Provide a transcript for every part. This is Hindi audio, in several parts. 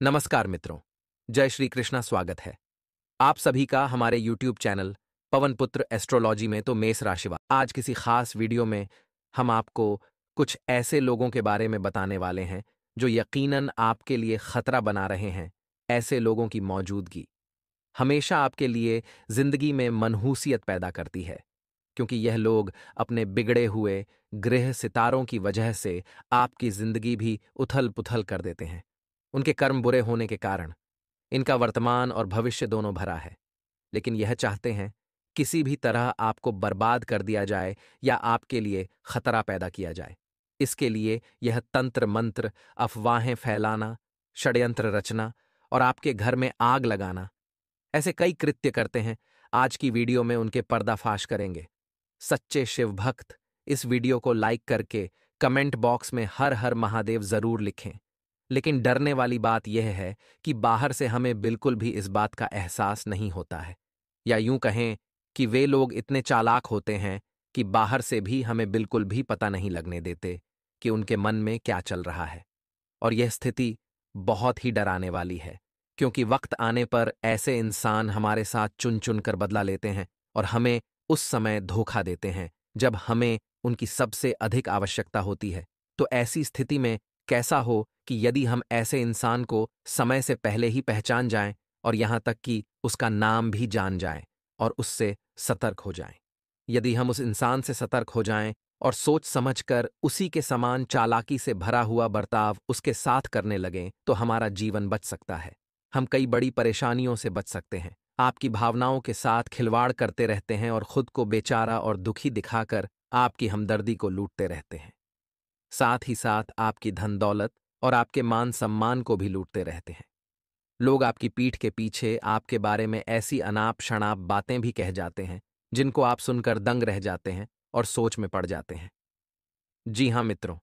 नमस्कार मित्रों, जय श्री कृष्णा। स्वागत है आप सभी का हमारे YouTube चैनल पवन पुत्र एस्ट्रोलॉजी में। तो मेष राशिवार आज किसी खास वीडियो में हम आपको कुछ ऐसे लोगों के बारे में बताने वाले हैं जो यकीनन आपके लिए खतरा बना रहे हैं। ऐसे लोगों की मौजूदगी हमेशा आपके लिए जिंदगी में मनहूसियत पैदा करती है, क्योंकि यह लोग अपने बिगड़े हुए ग्रह सितारों की वजह से आपकी जिंदगी भी उथल पुथल कर देते हैं। उनके कर्म बुरे होने के कारण इनका वर्तमान और भविष्य दोनों भरा है, लेकिन यह चाहते हैं किसी भी तरह आपको बर्बाद कर दिया जाए या आपके लिए खतरा पैदा किया जाए। इसके लिए यह तंत्र मंत्र, अफवाहें फैलाना, षड्यंत्र रचना और आपके घर में आग लगाना, ऐसे कई कृत्य करते हैं। आज की वीडियो में उनके पर्दाफाश करेंगे। सच्चे शिव भक्त इस वीडियो को लाइक करके कमेंट बॉक्स में हर हर महादेव जरूर लिखें। लेकिन डरने वाली बात यह है कि बाहर से हमें बिल्कुल भी इस बात का एहसास नहीं होता है, या यूं कहें कि वे लोग इतने चालाक होते हैं कि बाहर से भी हमें बिल्कुल भी पता नहीं लगने देते कि उनके मन में क्या चल रहा है। और यह स्थिति बहुत ही डराने वाली है, क्योंकि वक्त आने पर ऐसे इंसान हमारे साथ चुन चुन कर बदला लेते हैं और हमें उस समय धोखा देते हैं जब हमें उनकी सबसे अधिक आवश्यकता होती है। तो ऐसी स्थिति में कैसा हो कि यदि हम ऐसे इंसान को समय से पहले ही पहचान जाएं और यहां तक कि उसका नाम भी जान जाएं और उससे सतर्क हो जाएं। यदि हम उस इंसान से सतर्क हो जाएं और सोच समझकर उसी के समान चालाकी से भरा हुआ बर्ताव उसके साथ करने लगें, तो हमारा जीवन बच सकता है। हम कई बड़ी परेशानियों से बच सकते हैं। आपकी भावनाओं के साथ खिलवाड़ करते रहते हैं और खुद को बेचारा और दुखी दिखाकर आपकी हमदर्दी को लूटते रहते हैं। साथ ही साथ आपकी धन दौलत और आपके मान सम्मान को भी लूटते रहते हैं। लोग आपकी पीठ के पीछे आपके बारे में ऐसी अनाप शनाप बातें भी कह जाते हैं जिनको आप सुनकर दंग रह जाते हैं और सोच में पड़ जाते हैं। जी हाँ मित्रों,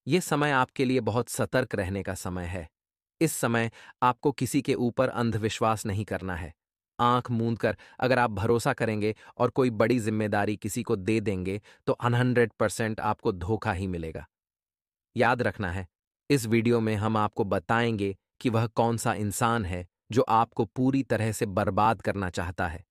ये समय आपके लिए बहुत सतर्क रहने का समय है। इस समय आपको किसी के ऊपर अंधविश्वास नहीं करना है। आंख मूंद कर अगर आप भरोसा करेंगे और कोई बड़ी जिम्मेदारी किसी को दे देंगे तो 100% आपको धोखा ही मिलेगा। याद रखना है, इस वीडियो में हम आपको बताएंगे कि वह कौन सा इंसान है जो आपको पूरी तरह से बर्बाद करना चाहता है,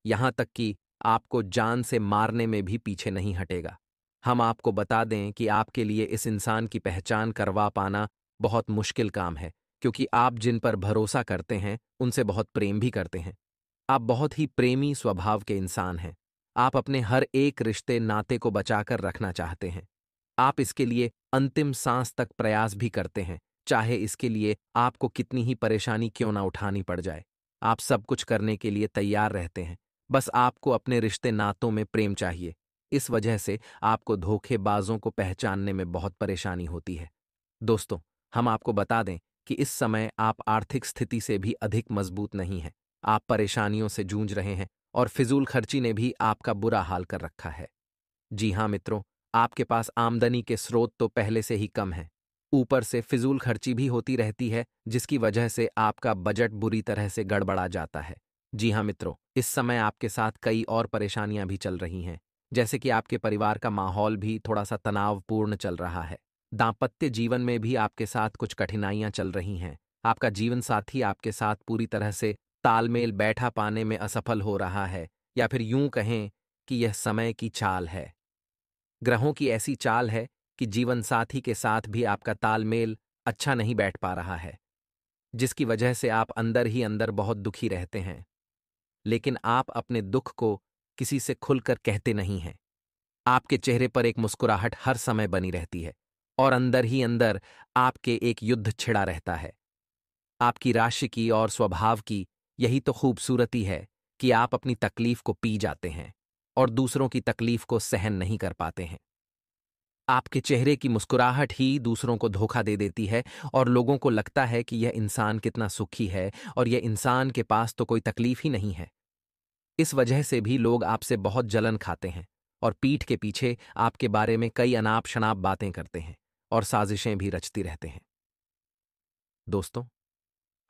यहां तक कि आपको जान से मारने में भी पीछे नहीं हटेगा। हम आपको बता दें कि आपके लिए इस इंसान की पहचान करवा पाना बहुत मुश्किल काम है, क्योंकि आप जिन पर भरोसा करते हैं उनसे बहुत प्रेम भी करते हैं। आप बहुत ही प्रेमी स्वभाव के इंसान हैं। आप अपने हर एक रिश्ते नाते को बचाकर रखना चाहते हैं। आप इसके लिए अंतिम सांस तक प्रयास भी करते हैं, चाहे इसके लिए आपको कितनी ही परेशानी क्यों ना उठानी पड़ जाए। आप सब कुछ करने के लिए तैयार रहते हैं, बस आपको अपने रिश्ते नातों में प्रेम चाहिए। इस वजह से आपको धोखेबाजों को पहचानने में बहुत परेशानी होती है। दोस्तों, हम आपको बता दें कि इस समय आप आर्थिक स्थिति से भी अधिक मजबूत नहीं हैं। आप परेशानियों से जूझ रहे हैं और फिजूल खर्ची ने भी आपका बुरा हाल कर रखा है। जी हाँ मित्रों, आपके पास आमदनी के स्रोत तो पहले से ही कम हैं। ऊपर से फिजूल खर्ची भी होती रहती है, जिसकी वजह से आपका बजट बुरी तरह से गड़बड़ा जाता है। जी हाँ मित्रों, इस समय आपके साथ कई और परेशानियां भी चल रही हैं, जैसे कि आपके परिवार का माहौल भी थोड़ा सा तनावपूर्ण चल रहा है। दांपत्य जीवन में भी आपके साथ कुछ कठिनाइयां चल रही हैं। आपका जीवन साथी आपके साथ पूरी तरह से तालमेल बैठा पाने में असफल हो रहा है, या फिर यूं कहें कि यह समय की चाल है। ग्रहों की ऐसी चाल है कि जीवन साथी के साथ भी आपका तालमेल अच्छा नहीं बैठ पा रहा है, जिसकी वजह से आप अंदर ही अंदर बहुत दुखी रहते हैं। लेकिन आप अपने दुख को किसी से खुलकर कहते नहीं हैं। आपके चेहरे पर एक मुस्कुराहट हर समय बनी रहती है और अंदर ही अंदर आपके एक युद्ध छिड़ा रहता है। आपकी राशि की और स्वभाव की यही तो खूबसूरती है कि आप अपनी तकलीफ को पी जाते हैं और दूसरों की तकलीफ को सहन नहीं कर पाते हैं। आपके चेहरे की मुस्कुराहट ही दूसरों को धोखा दे देती है और लोगों को लगता है कि यह इंसान कितना सुखी है और यह इंसान के पास तो कोई तकलीफ ही नहीं है। इस वजह से भी लोग आपसे बहुत जलन खाते हैं और पीठ के पीछे आपके बारे में कई अनाप शनाप बातें करते हैं और साजिशें भी रचती रहते हैं। दोस्तों,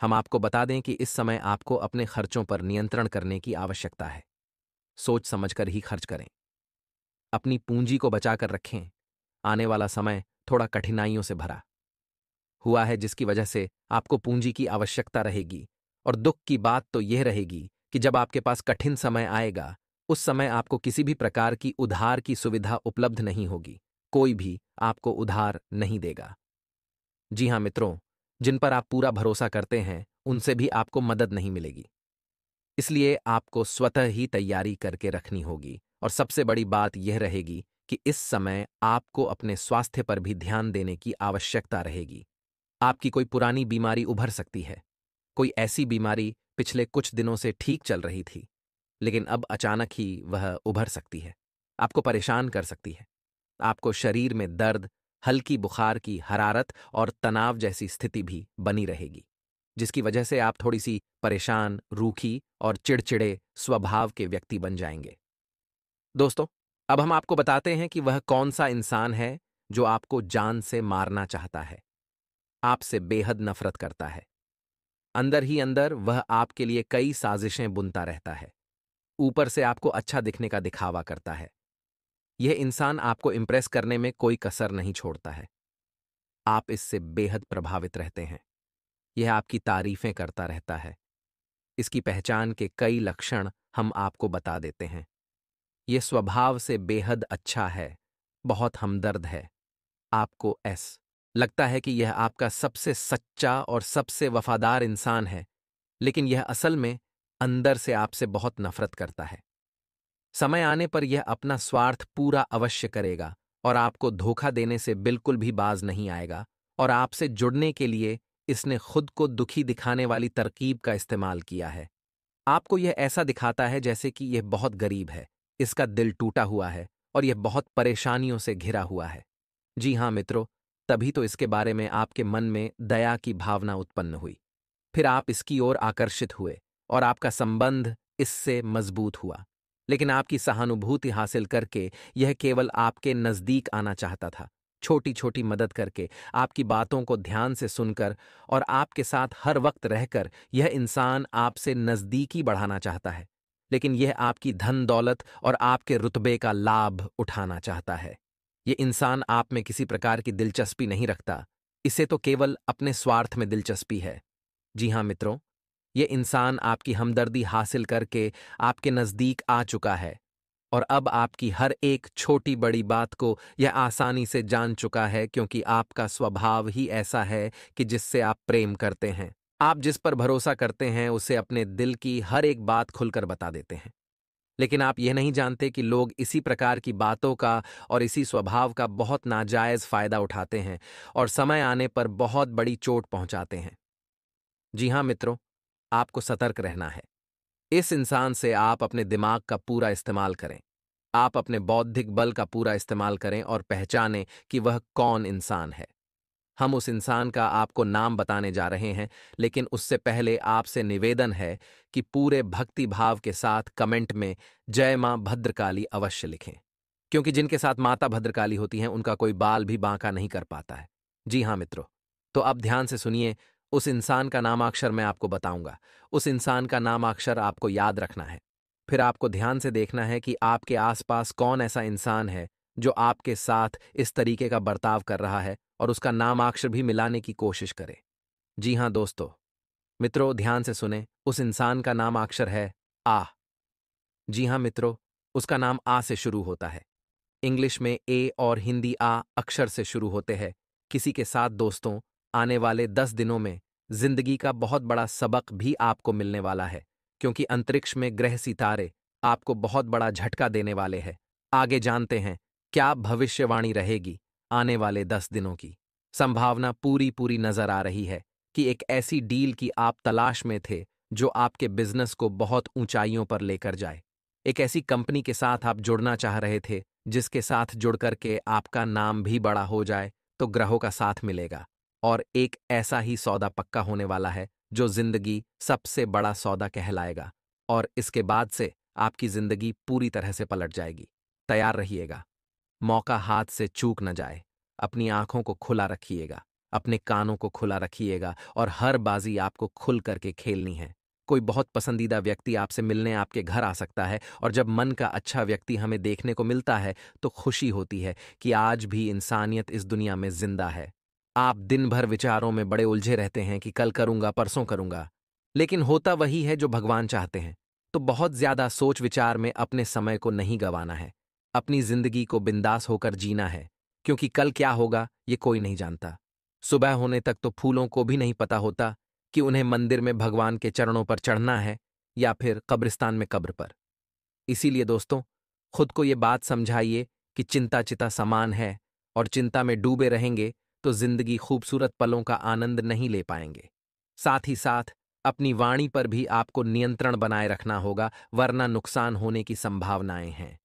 हम आपको बता दें कि इस समय आपको अपने खर्चों पर नियंत्रण करने की आवश्यकता है। सोच समझकर ही खर्च करें। अपनी पूंजी को बचाकर रखें। आने वाला समय थोड़ा कठिनाइयों से भरा हुआ है जिसकी वजह से आपको पूंजी की आवश्यकता रहेगी। और दुख की बात तो यह रहेगी कि जब आपके पास कठिन समय आएगा, उस समय आपको किसी भी प्रकार की उधार की सुविधा उपलब्ध नहीं होगी। कोई भी आपको उधार नहीं देगा। जी हाँ मित्रों, जिन पर आप पूरा भरोसा करते हैं, उनसे भी आपको मदद नहीं मिलेगी। इसलिए आपको स्वतः ही तैयारी करके रखनी होगी। और सबसे बड़ी बात यह रहेगी कि इस समय आपको अपने स्वास्थ्य पर भी ध्यान देने की आवश्यकता रहेगी। आपकी कोई पुरानी बीमारी उभर सकती है। कोई ऐसी बीमारी पिछले कुछ दिनों से ठीक चल रही थी, लेकिन अब अचानक ही वह उभर सकती है, आपको परेशान कर सकती है। आपको शरीर में दर्द, हल्की बुखार की हरारत और तनाव जैसी स्थिति भी बनी रहेगी, जिसकी वजह से आप थोड़ी सी परेशान, रूखी और चिड़चिड़े स्वभाव के व्यक्ति बन जाएंगे। दोस्तों, अब हम आपको बताते हैं कि वह कौन सा इंसान है जो आपको जान से मारना चाहता है, आपसे बेहद नफरत करता है। अंदर ही अंदर वह आपके लिए कई साजिशें बुनता रहता है। ऊपर से आपको अच्छा दिखने का दिखावा करता है। यह इंसान आपको इम्प्रेस करने में कोई कसर नहीं छोड़ता है। आप इससे बेहद प्रभावित रहते हैं। यह आपकी तारीफें करता रहता है। इसकी पहचान के कई लक्षण हम आपको बता देते हैं। यह स्वभाव से बेहद अच्छा है, बहुत हमदर्द है। आपको लगता है कि यह आपका सबसे सच्चा और सबसे वफादार इंसान है, लेकिन यह असल में अंदर से आपसे बहुत नफरत करता है। समय आने पर यह अपना स्वार्थ पूरा अवश्य करेगा और आपको धोखा देने से बिल्कुल भी बाज नहीं आएगा। और आपसे जुड़ने के लिए इसने खुद को दुखी दिखाने वाली तरकीब का इस्तेमाल किया है। आपको यह ऐसा दिखाता है जैसे कि यह बहुत गरीब है, इसका दिल टूटा हुआ है और यह बहुत परेशानियों से घिरा हुआ है। जी हाँ मित्रों, तभी तो इसके बारे में आपके मन में दया की भावना उत्पन्न हुई। फिर आप इसकी ओर आकर्षित हुए और आपका संबंध इससे मजबूत हुआ। लेकिन आपकी सहानुभूति हासिल करके यह केवल आपके नजदीक आना चाहता था, छोटी छोटी मदद करके, आपकी बातों को ध्यान से सुनकर और आपके साथ हर वक्त रहकर यह इंसान आपसे नजदीकी बढ़ाना चाहता है। लेकिन यह आपकी धन दौलत और आपके रुतबे का लाभ उठाना चाहता है। यह इंसान आप में किसी प्रकार की दिलचस्पी नहीं रखता, इसे तो केवल अपने स्वार्थ में दिलचस्पी है। जी हाँ मित्रों, ये इंसान आपकी हमदर्दी हासिल करके आपके नज़दीक आ चुका है और अब आपकी हर एक छोटी बड़ी बात को यह आसानी से जान चुका है, क्योंकि आपका स्वभाव ही ऐसा है कि जिससे आप प्रेम करते हैं। आप जिस पर भरोसा करते हैं उसे अपने दिल की हर एक बात खुलकर बता देते हैं। लेकिन आप यह नहीं जानते कि लोग इसी प्रकार की बातों का और इसी स्वभाव का बहुत नाजायज फायदा उठाते हैं और समय आने पर बहुत बड़ी चोट पहुंचाते हैं। जी हाँ मित्रों, आपको सतर्क रहना है। इस इंसान से आप अपने दिमाग का पूरा इस्तेमाल करें। आप अपने बौद्धिक बल का पूरा इस्तेमाल करें और पहचानें कि वह कौन इंसान है। हम उस इंसान का आपको नाम बताने जा रहे हैं, लेकिन उससे पहले आपसे निवेदन है कि पूरे भक्ति भाव के साथ कमेंट में जय मां भद्रकाली अवश्य लिखें, क्योंकि जिनके साथ माता भद्रकाली होती हैं उनका कोई बाल भी बांका नहीं कर पाता है। जी हाँ मित्रों, तो अब ध्यान से सुनिए। उस इंसान का नामाक्षर मैं आपको बताऊंगा। उस इंसान का नामाक्षर आपको याद रखना है। फिर आपको ध्यान से देखना है कि आपके आसपास कौन ऐसा इंसान है जो आपके साथ इस तरीके का बर्ताव कर रहा है, और उसका नामाक्षर भी मिलाने की कोशिश करें। जी हाँ दोस्तों, मित्रों ध्यान से सुने। उस इंसान का नामाक्षर है आ। जी हाँ मित्रों, उसका नाम आ से शुरू होता है। इंग्लिश में ए और हिंदी आ अक्षर से शुरू होते हैं। किसी के साथ दोस्तों, आने वाले 10 दिनों में जिंदगी का बहुत बड़ा सबक भी आपको मिलने वाला है, क्योंकि अंतरिक्ष में ग्रह सितारे आपको बहुत बड़ा झटका देने वाले हैं। आगे जानते हैं क्या भविष्यवाणी रहेगी आने वाले 10 दिनों की। संभावना पूरी पूरी नजर आ रही है कि एक ऐसी डील की आप तलाश में थे जो आपके बिजनेस को बहुत ऊंचाइयों पर लेकर जाए। एक ऐसी कंपनी के साथ आप जुड़ना चाह रहे थे जिसके साथ जुड़कर के आपका नाम भी बड़ा हो जाए, तो ग्रहों का साथ मिलेगा और एक ऐसा ही सौदा पक्का होने वाला है जो जिंदगी सबसे बड़ा सौदा कहलाएगा। और इसके बाद से आपकी जिंदगी पूरी तरह से पलट जाएगी। तैयार रहिएगा, मौका हाथ से चूक न जाए। अपनी आंखों को खुला रखिएगा, अपने कानों को खुला रखिएगा और हर बाजी आपको खुल करके खेलनी है। कोई बहुत पसंदीदा व्यक्ति आपसे मिलने आपके घर आ सकता है, और जब मन का अच्छा व्यक्ति हमें देखने को मिलता है तो खुशी होती है कि आज भी इंसानियत इस दुनिया में जिंदा है। आप दिन भर विचारों में बड़े उलझे रहते हैं कि कल करूंगा, परसों करूंगा, लेकिन होता वही है जो भगवान चाहते हैं। तो बहुत ज्यादा सोच विचार में अपने समय को नहीं गंवाना है। अपनी जिंदगी को बिंदास होकर जीना है, क्योंकि कल क्या होगा ये कोई नहीं जानता। सुबह होने तक तो फूलों को भी नहीं पता होता कि उन्हें मंदिर में भगवान के चरणों पर चढ़ना है या फिर कब्रिस्तान में कब्र पर। इसीलिए दोस्तों, खुद को ये बात समझाइए कि चिंता चिता समान है, और चिंता में डूबे रहेंगे तो जिंदगी खूबसूरत पलों का आनंद नहीं ले पाएंगे। साथ ही साथ अपनी वाणी पर भी आपको नियंत्रण बनाए रखना होगा, वरना नुकसान होने की संभावनाएं हैं।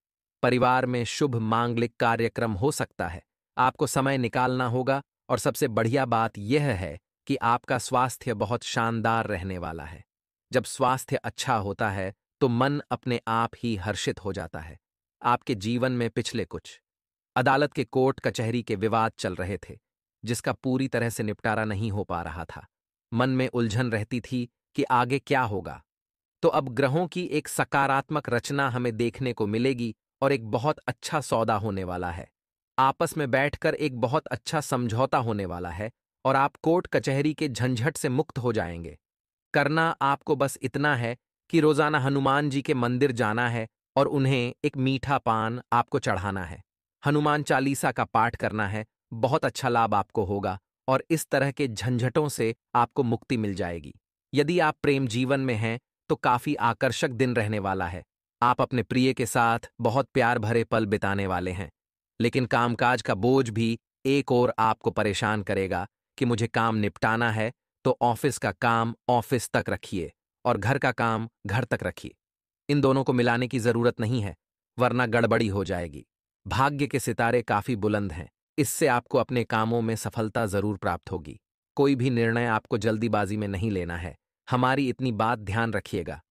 परिवार में शुभ मांगलिक कार्यक्रम हो सकता है, आपको समय निकालना होगा, और सबसे बढ़िया बात यह है कि आपका स्वास्थ्य बहुत शानदार रहने वाला है। जब स्वास्थ्य अच्छा होता है तो मन अपने आप ही हर्षित हो जाता है। आपके जीवन में पिछले कुछ अदालत के कोर्ट कचहरी के विवाद चल रहे थे, जिसका पूरी तरह से निपटारा नहीं हो पा रहा था। मन में उलझन रहती थी कि आगे क्या होगा। तो अब ग्रहों की एक सकारात्मक रचना हमें देखने को मिलेगी, और एक बहुत अच्छा सौदा होने वाला है। आपस में बैठकर एक बहुत अच्छा समझौता होने वाला है, और आप कोर्ट कचहरी के झंझट से मुक्त हो जाएंगे। करना आपको बस इतना है कि रोजाना हनुमान जी के मंदिर जाना है, और उन्हें एक मीठा पान आपको चढ़ाना है। हनुमान चालीसा का पाठ करना है, बहुत अच्छा लाभ आपको होगा, और इस तरह के झंझटों से आपको मुक्ति मिल जाएगी। यदि आप प्रेम जीवन में हैं तो काफी आकर्षक दिन रहने वाला है। आप अपने प्रिय के साथ बहुत प्यार भरे पल बिताने वाले हैं। लेकिन कामकाज का बोझ भी एक और आपको परेशान करेगा कि मुझे काम निपटाना है, तो ऑफिस का काम ऑफिस तक रखिए और घर का काम घर तक रखिए। इन दोनों को मिलाने की जरूरत नहीं है, वरना गड़बड़ी हो जाएगी। भाग्य के सितारे काफी बुलंद हैं, इससे आपको अपने कामों में सफलता जरूर प्राप्त होगी। कोई भी निर्णय आपको जल्दीबाजी में नहीं लेना है, हमारी इतनी बात ध्यान रखिएगा।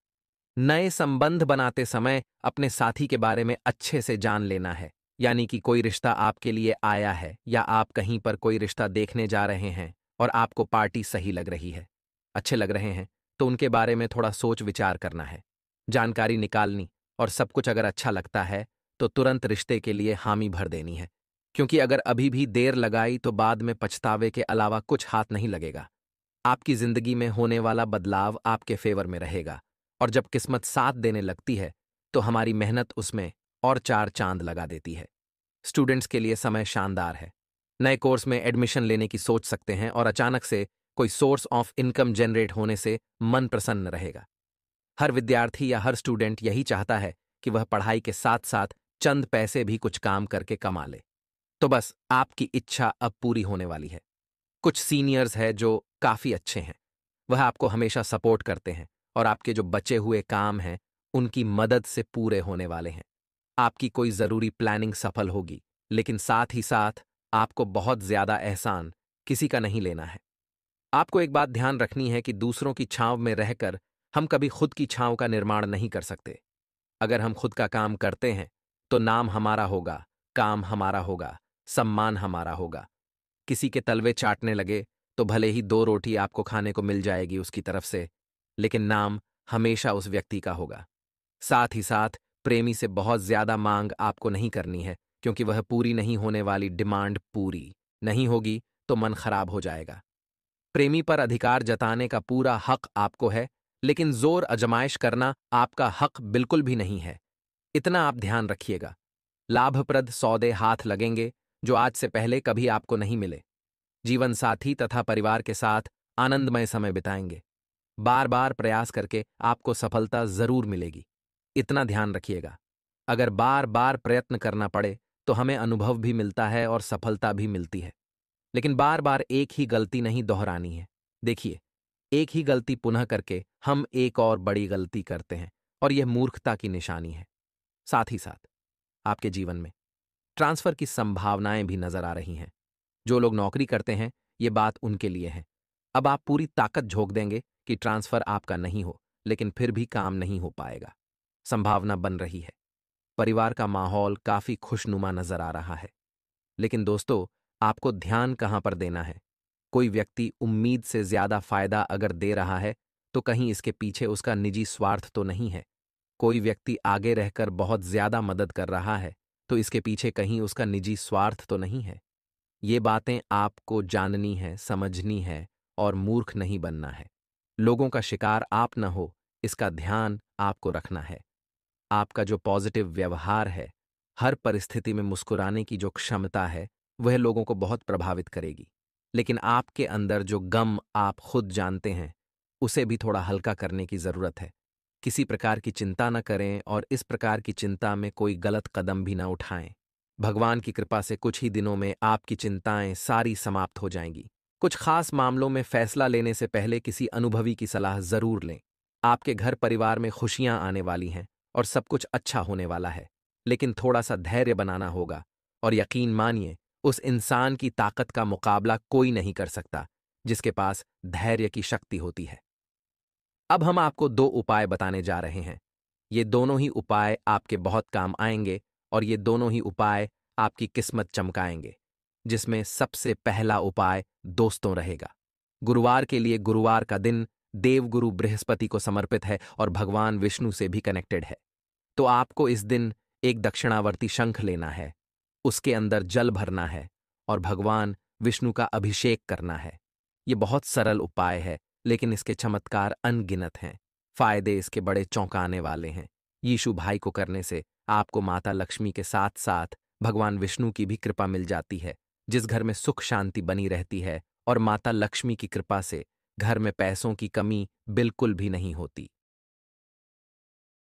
नए संबंध बनाते समय अपने साथी के बारे में अच्छे से जान लेना है, यानी कि कोई रिश्ता आपके लिए आया है या आप कहीं पर कोई रिश्ता देखने जा रहे हैं और आपको पार्टी सही लग रही है, अच्छे लग रहे हैं, तो उनके बारे में थोड़ा सोच विचार करना है, जानकारी निकालनी, और सब कुछ अगर अच्छा लगता है तो तुरंत रिश्ते के लिए हामी भर देनी है। क्योंकि अगर अभी भी देर लगाई तो बाद में पछतावे के अलावा कुछ हाथ नहीं लगेगा। आपकी जिंदगी में होने वाला बदलाव आपके फेवर में रहेगा, और जब किस्मत साथ देने लगती है तो हमारी मेहनत उसमें और चार चांद लगा देती है। स्टूडेंट्स के लिए समय शानदार है। नए कोर्स में एडमिशन लेने की सोच सकते हैं, और अचानक से कोई सोर्स ऑफ इनकम जनरेट होने से मन प्रसन्न रहेगा। हर विद्यार्थी या हर स्टूडेंट यही चाहता है कि वह पढ़ाई के साथ साथ चंद पैसे भी कुछ काम करके कमा ले। तो बस आपकी इच्छा अब पूरी होने वाली है। कुछ सीनियर्स हैं जो काफी अच्छे हैं, वह आपको हमेशा सपोर्ट करते हैं, और आपके जो बचे हुए काम हैं उनकी मदद से पूरे होने वाले हैं। आपकी कोई जरूरी प्लानिंग सफल होगी, लेकिन साथ ही साथ आपको बहुत ज्यादा एहसान किसी का नहीं लेना है। आपको एक बात ध्यान रखनी है कि दूसरों की छांव में रहकर हम कभी खुद की छांव का निर्माण नहीं कर सकते। अगर हम खुद का काम करते हैं तो नाम हमारा होगा, काम हमारा होगा, सम्मान हमारा होगा। किसी के तलवे चाटने लगे तो भले ही 2 रोटी आपको खाने को मिल जाएगी उसकी तरफ से, लेकिन नाम हमेशा उस व्यक्ति का होगा। साथ ही साथ प्रेमी से बहुत ज्यादा मांग आपको नहीं करनी है, क्योंकि वह पूरी नहीं होने वाली डिमांड पूरी नहीं होगी तो मन खराब हो जाएगा। प्रेमी पर अधिकार जताने का पूरा हक आपको है, लेकिन जोर अजमाइश करना आपका हक बिल्कुल भी नहीं है। इतना आप ध्यान रखिएगा। लाभप्रद सौदे हाथ लगेंगे जो आज से पहले कभी आपको नहीं मिले। जीवन साथी तथा परिवार के साथ आनंदमय समय बिताएंगे। बार बार प्रयास करके आपको सफलता जरूर मिलेगी, इतना ध्यान रखिएगा। अगर बार बार प्रयत्न करना पड़े तो हमें अनुभव भी मिलता है और सफलता भी मिलती है, लेकिन बार बार एक ही गलती नहीं दोहरानी है। देखिए, एक ही गलती पुनः करके हम एक और बड़ी गलती करते हैं, और यह मूर्खता की निशानी है। साथ ही साथ आपके जीवन में ट्रांसफर की संभावनाएं भी नजर आ रही हैं। जो लोग नौकरी करते हैं, ये बात उनके लिए है। अब आप पूरी ताकत झोंक देंगे कि ट्रांसफर आपका नहीं हो, लेकिन फिर भी काम नहीं हो पाएगा। संभावना बन रही है। परिवार का माहौल काफी खुशनुमा नजर आ रहा है। लेकिन दोस्तों, आपको ध्यान कहां पर देना है? कोई व्यक्ति उम्मीद से ज्यादा फायदा अगर दे रहा है तो कहीं इसके पीछे उसका निजी स्वार्थ तो नहीं है। कोई व्यक्ति आगे रहकर बहुत ज्यादा मदद कर रहा है तो इसके पीछे कहीं उसका निजी स्वार्थ तो नहीं है। ये बातें आपको जाननी है, समझनी है और मूर्ख नहीं बनना है। लोगों का शिकार आप न हो, इसका ध्यान आपको रखना है। आपका जो पॉजिटिव व्यवहार है, हर परिस्थिति में मुस्कुराने की जो क्षमता है, वह लोगों को बहुत प्रभावित करेगी। लेकिन आपके अंदर जो गम आप खुद जानते हैं, उसे भी थोड़ा हल्का करने की ज़रूरत है। किसी प्रकार की चिंता न करें और इस प्रकार की चिंता में कोई गलत कदम भी न उठाएं। भगवान की कृपा से कुछ ही दिनों में आपकी चिंताएं सारी समाप्त हो जाएंगी। कुछ खास मामलों में फैसला लेने से पहले किसी अनुभवी की सलाह जरूर लें। आपके घर परिवार में खुशियां आने वाली हैं और सब कुछ अच्छा होने वाला है। लेकिन थोड़ा सा धैर्य बनाना होगा और यकीन मानिए, उस इंसान की ताकत का मुकाबला कोई नहीं कर सकता जिसके पास धैर्य की शक्ति होती है। अब हम आपको 2 उपाय बताने जा रहे हैं। ये दोनों ही उपाय आपके बहुत काम आएंगे और ये दोनों ही उपाय आपकी किस्मत चमकाएंगे। जिसमें सबसे पहला उपाय दोस्तों रहेगा। गुरुवार के लिए गुरुवार का दिन देवगुरु बृहस्पति को समर्पित है और भगवान विष्णु से भी कनेक्टेड है। तो आपको इस दिन एक दक्षिणावर्ती शंख लेना है, उसके अंदर जल भरना है और भगवान विष्णु का अभिषेक करना है। ये बहुत सरल उपाय है, लेकिन इसके चमत्कार अनगिनत हैं। फायदे इसके बड़े चौंकाने वाले हैं। यीशु भाई को करने से आपको माता लक्ष्मी के साथ साथ भगवान विष्णु की भी कृपा मिल जाती है। जिस घर में सुख शांति बनी रहती है और माता लक्ष्मी की कृपा से घर में पैसों की कमी बिल्कुल भी नहीं होती।